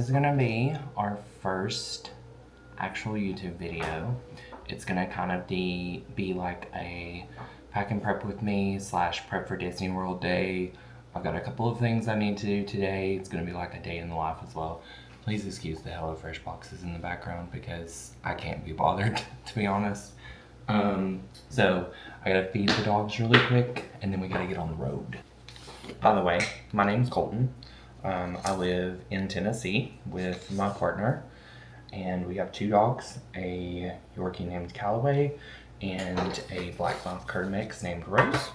is gonna be our first actual YouTube video. It's gonna kind of be like a pack and prep with me / prep for Disney World day. I've got a couple of things I need to do today. It's gonna be like a day in the life as well. Please excuse the HelloFresh boxes in the background because I can't be bothered, to be honest. So I gotta feed the dogs really quick and then we gotta get on the road. By the way, my name's Colton. I live in Tennessee with my partner, and we have 2 dogs, a Yorkie named Callaway and a black-mouth cur mix named Rose.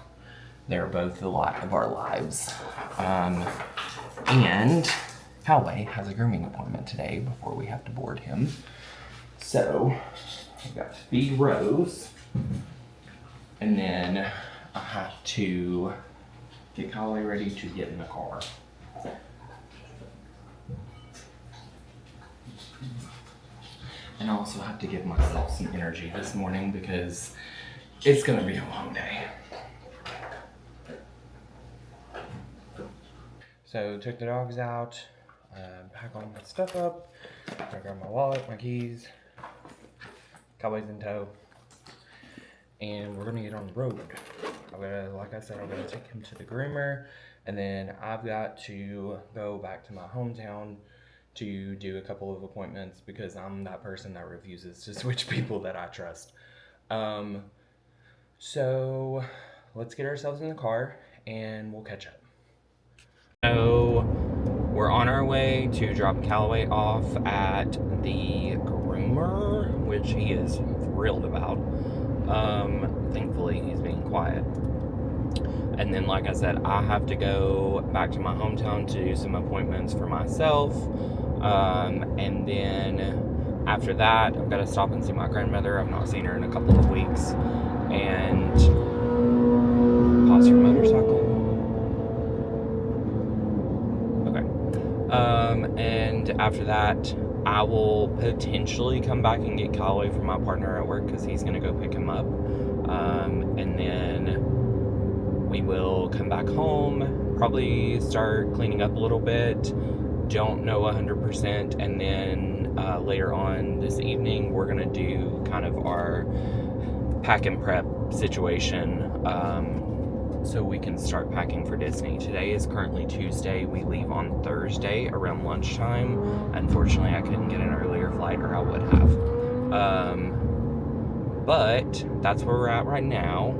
They're both the light of our lives. And Callaway has a grooming appointment today before we have to board him. So I've got to feed Rose, and then I have to get Callaway ready to get in the car. And I also have to give myself some energy this morning because it's gonna be a long day. So took the dogs out, pack all my stuff up. I grab my wallet, my keys, Cowboys in tow, and we're gonna get on the road. Like I said, I'm gonna take him to the groomer, and then I've got to go back to my hometown to do a couple of appointments because I'm that person that refuses to switch people that I trust. So let's get ourselves in the car and we'll catch up. So we're on our way to drop Callaway off at the groomer, which he is thrilled about. Thankfully he's being quiet. And then, like I said, I have to go back to my hometown to do some appointments for myself. And then after that, I've got to stop and see my grandmother. I've not seen her in a couple of weeks. And pause your motorcycle. Okay. And after that, I will potentially come back and get Callaway from my partner at work because he's going to go pick him up. And then we will come back home, probably start cleaning up a little bit. Don't know 100%. And then later on this evening, we're going to do kind of our pack and prep situation so we can start packing for Disney. Today is currently Tuesday. We leave on Thursday around lunchtime. Unfortunately, I couldn't get an earlier flight or I would have. But that's where we're at right now.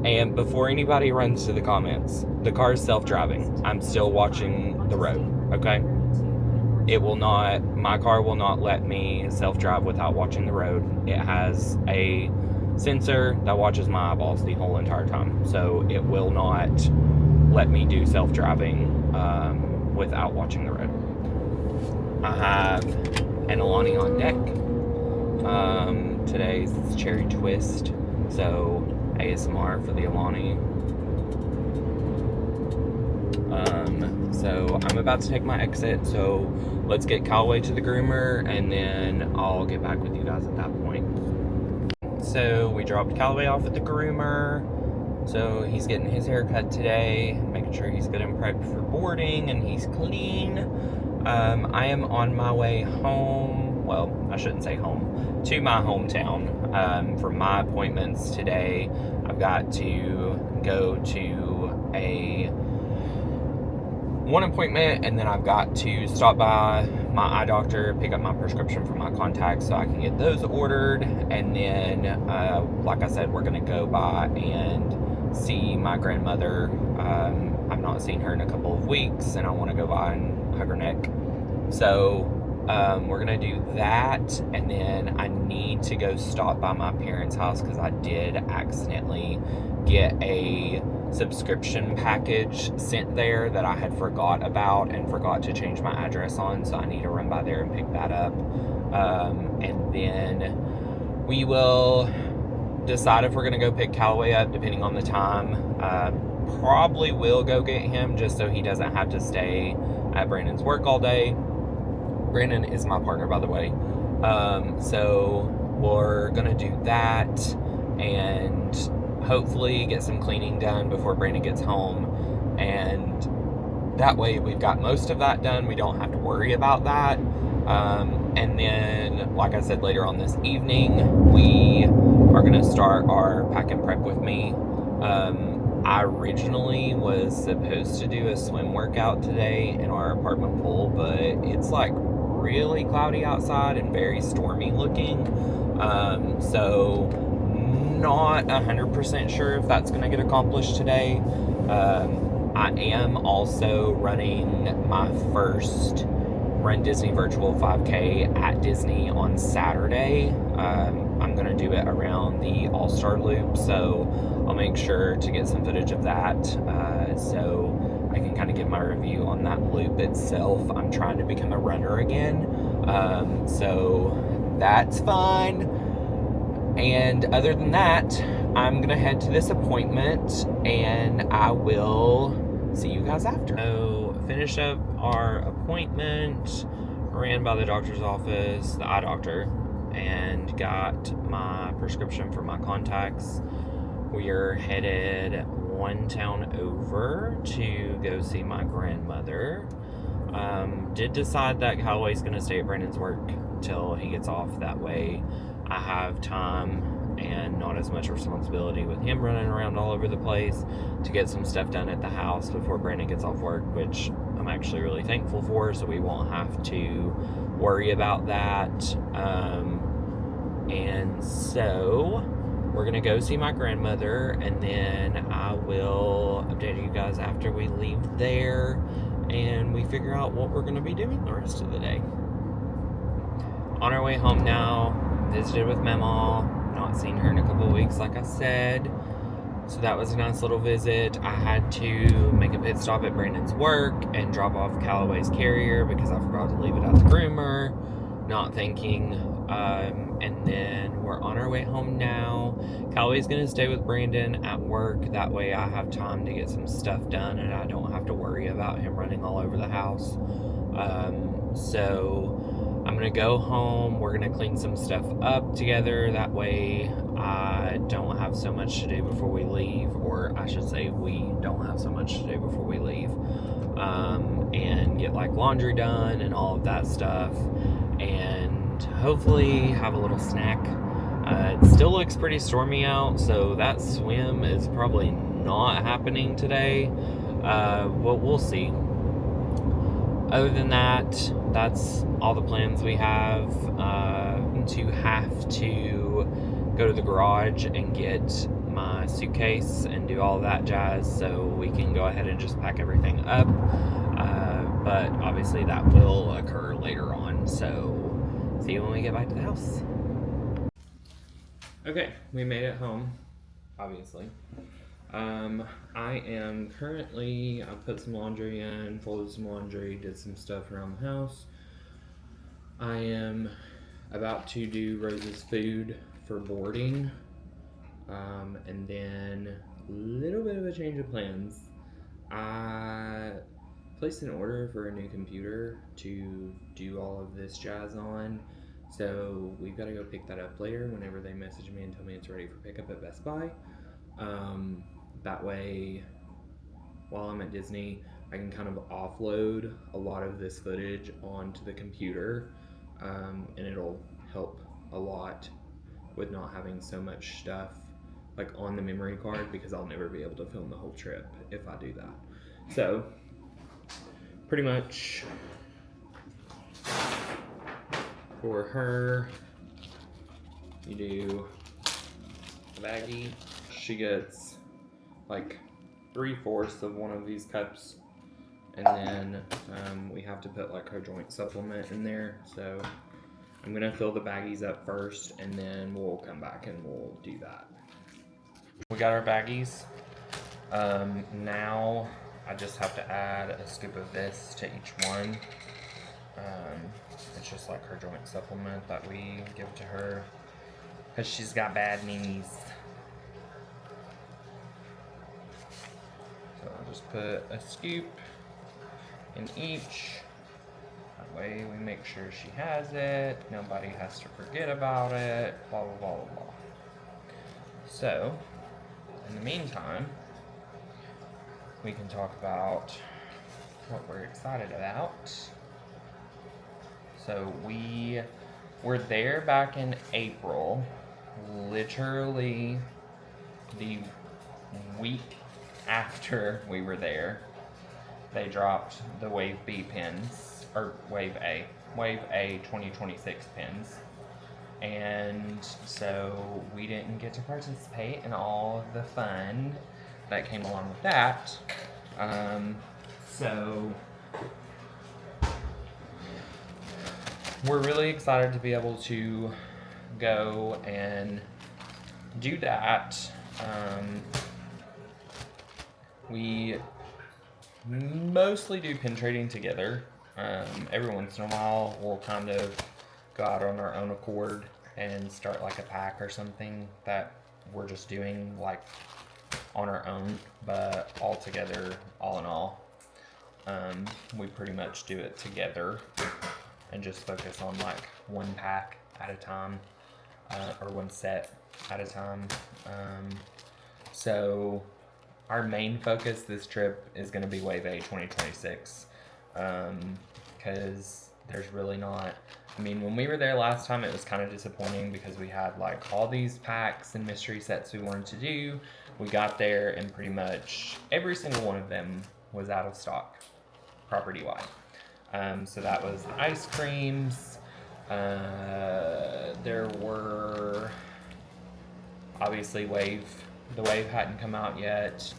And before anybody runs to the comments, the car is self-driving. I'm still watching the road, okay? My car will not let me self-drive without watching the road. It has a sensor that watches my eyeballs the whole entire time. So it will not let me do self-driving without watching the road. I have an Alani on deck. Today's cherry twist. So ASMR for the Alani. So I'm about to take my exit, so let's get Callaway to the groomer and then I'll get back with you guys at that point. So we dropped Callaway off at the groomer, so he's getting his hair cut today, making sure he's good and prepped for boarding and he's clean. I am on my way home, well, I shouldn't say home, to my hometown for my appointments today. I've got to go to one appointment, and then I've got to stop by my eye doctor, pick up my prescription for my contacts so I can get those ordered. And then, like I said, we're going to go by and see my grandmother. I've not seen her in a couple of weeks, and I want to go by and hug her neck. So we're going to do that, and then I need to go stop by my parents' house because I did accidentally get a subscription package sent there that I had forgot about and forgot to change my address on, so I need to run by there and pick that up. And then we will decide if we're going to go pick Callaway up depending on the time. Probably will go get him just so he doesn't have to stay at Brandon's work all day. Brandon is my partner, by the way. So we're going to do that and hopefully get some cleaning done before Brandon gets home. And that way we've got most of that done. We don't have to worry about that. And then, like I said, later on this evening, we are going to start our pack and prep with me. I originally was supposed to do a swim workout today in our apartment pool, but it's like really cloudy outside and very stormy looking. So not 100% sure if that's going to get accomplished today. I am also running my first Run Disney Virtual 5K at Disney on Saturday. I'm going to do it around the All-Star Loop, so I'll make sure to get some footage of that so I can kind of give my review on that loop itself. I'm trying to become a runner again, so that's fun. And other than that, I'm going to head to this appointment, and I will see you guys after. So, finish up our appointment, ran by the doctor's office, the eye doctor, and got my prescription for my contacts. We are headed one town over to go see my grandmother. Did decide that Callaway's going to stay at Brandon's work till he gets off. That way I have time and not as much responsibility with him running around all over the place to get some stuff done at the house before Brandon gets off work, which I'm actually really thankful for, so we won't have to worry about that. And so we're going to go see my grandmother, and then I will update you guys after we leave there and we figure out what we're going to be doing the rest of the day. On our way home now, visited with Mama, not seen her in a couple of weeks like I said, so that was a nice little visit. I had to make a pit stop at Brandon's work and drop off Callaway's carrier because I forgot to leave it at the groomer, not thinking, and then we're on our way home now. Callaway's going to stay with Brandon at work, that way I have time to get some stuff done and I don't have to worry about him running all over the house. So I'm going to go home, we're going to clean some stuff up together, that way I don't have so much to do before we leave, or I should say we don't have so much to do before we leave, and get like laundry done and all of that stuff, and hopefully have a little snack. It still looks pretty stormy out, so that swim is probably not happening today. Well, we'll see. Other than that, that's all the plans we have. To have to go to the garage and get my suitcase and do all that jazz so we can go ahead and just pack everything up. But obviously that will occur later on, so see you when we get back to the house. Okay, we made it home, obviously. I am currently, I put some laundry in, folded some laundry, did some stuff around the house. I am about to do Rose's food for boarding, and then a little bit of a change of plans. I placed an order for a new computer to do all of this jazz on, so we've got to go pick that up later whenever they message me and tell me it's ready for pickup at Best Buy. That way, while I'm at Disney, I can kind of offload a lot of this footage onto the computer, and it'll help a lot with not having so much stuff like on the memory card, because I'll never be able to film the whole trip if I do that. So, pretty much for her, you do a baggie. She gets like 3/4 of one of these cups, and then we have to put like her joint supplement in there, so I'm gonna fill the baggies up first and then we'll come back and we'll do that. We got our baggies. Now I just have to add a scoop of this to each one. It's just like her joint supplement that we give to her because she's got bad knees. So I'll just put a scoop in each. That way we make sure she has it. Nobody has to forget about it. Blah, blah, blah, blah, blah. So, in the meantime, we can talk about what we're excited about. So we were there back in April, literally the week after we were there. They dropped the Wave B pins, or Wave A 2026 pins. And so we didn't get to participate in all of the fun that came along with that. So we're really excited to be able to go and do that. We mostly do pin trading together. Every once in a while, we'll kind of go out on our own accord and start like a pack or something that we're just doing like on our own, but all together, all in all, we pretty much do it together and just focus on like one pack at a time, or one set at a time. So our main focus this trip is going to be Wave A 2026, because there's really not, I mean, when we were there last time, it was kind of disappointing because we had like all these packs and mystery sets we wanted to do. We got there and pretty much every single one of them was out of stock, property-wide. So that was the ice creams. There were obviously the Wave hadn't come out yet.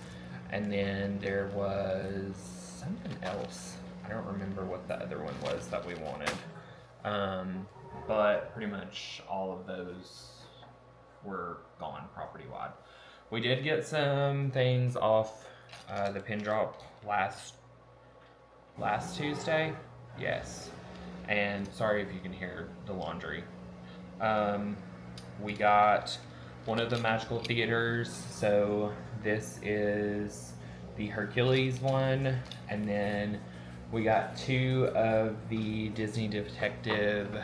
And then there was something else. I don't remember what the other one was that we wanted. But pretty much all of those were gone property-wide. We did get some things off the pin drop last Tuesday. Yes. And sorry if you can hear the laundry. We got one of the magical theaters. So this is the Hercules one. And then we got 2 of the Disney Detective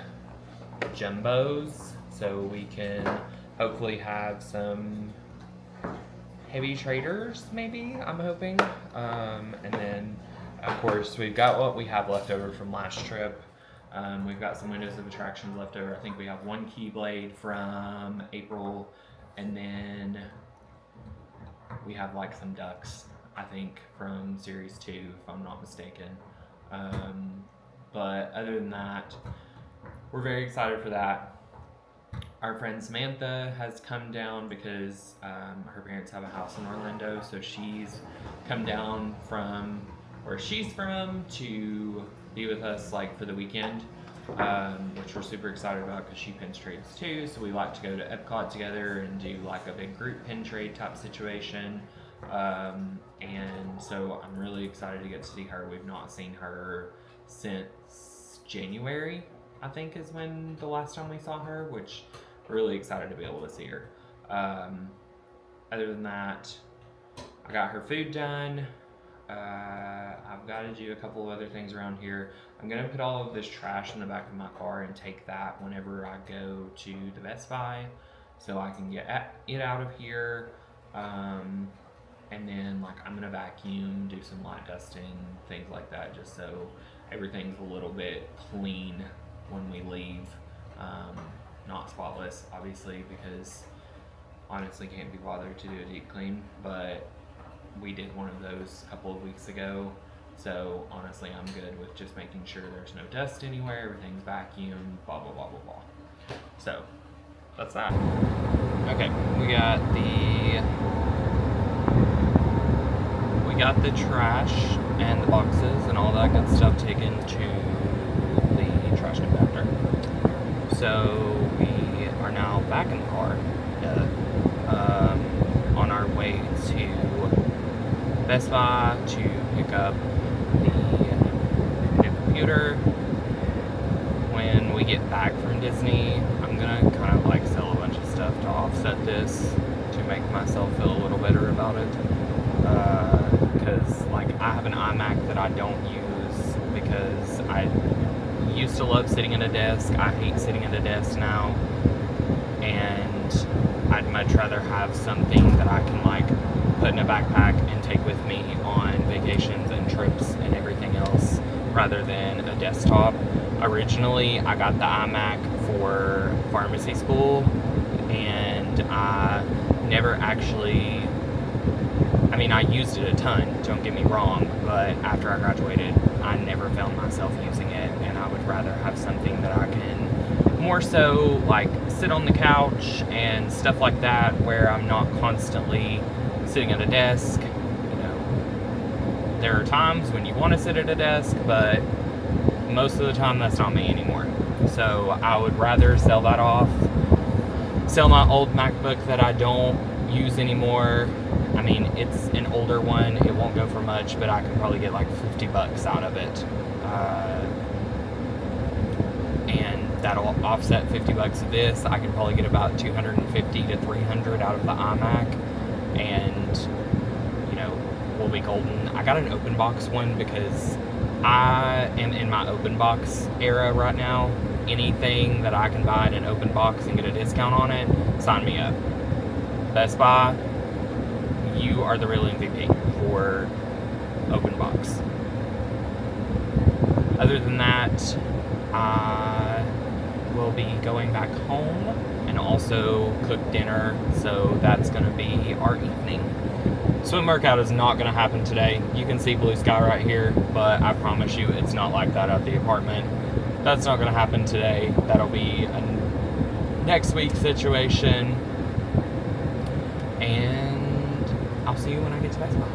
jumbos. So we can hopefully have some heavy traders, maybe, I'm hoping. And then, of course, we've got what we have left over from last trip. We've got some Windows of Attractions left over. I think we have 1 Keyblade from April, and then we have like some ducks, I think, from Series 2, if I'm not mistaken. But other than that, we're very excited for that. Our friend Samantha has come down because her parents have a house in Orlando, so she's come down from where she's from to be with us like for the weekend, which we're super excited about because she pin trades too. So we like to go to Epcot together and do like a big group pin trade type situation. And so I'm really excited to get to see her. We've not seen her since January, I think, is when the last time we saw her, which we're really excited to be able to see her. Other than that, I got her food done. I've got to do a couple of other things around here. I'm going to put all of this trash in the back of my car and take that whenever I go to the Best Buy so I can get it out of here. And then like I'm going to vacuum, do some light dusting, things like that, just so everything's a little bit clean when we leave. Not spotless, obviously, because honestly can't be bothered to do a deep clean, but we did one of those a couple of weeks ago, so honestly I'm good with just making sure there's no dust anywhere, everything's vacuumed, blah blah blah blah blah. So that's that. Okay, we got the trash and the boxes and all that good stuff taken to the trash compactor. So we are now back in the car, on our way to Best Buy to pick up the new computer. When we get back from Disney, I'm gonna kind of like sell a bunch of stuff to offset this, to make myself feel a little better about it. Because like I have an iMac that I don't use because I used to love sitting at a desk. I hate sitting at a desk now, and I'd much rather have something that I can like put in a backpack and take with me on vacations and trips and everything else rather than a desktop. Originally, I got the iMac for pharmacy school, and I never actually, I mean, I used it a ton, don't get me wrong, but after I graduated, I never found myself using it, and I would rather have something that I can more so like sit on the couch and stuff like that, where I'm not constantly sitting at a desk. There are times when you want to sit at a desk, but most of the time that's not me anymore. So I would rather sell that off, sell my old MacBook that I don't use anymore. I mean, it's an older one, it won't go for much, but I can probably get like $50 out of it. And that'll offset $50 of this. I can probably get about $250 to $300 out of the iMac, and we'll be golden. I got an open box one because I am in my open box era right now. Anything that I can buy in an open box and get a discount on it, sign me up. Best Buy, you are the real MVP for open box. Other than that, I will be going back home and also cook dinner, so that's going to be our evening. Swim workout is not going to happen today. You can see blue sky right here, but I promise you it's not like that at the apartment. That's not going to happen today. That'll be a next week situation. And I'll see you when I get to baseball.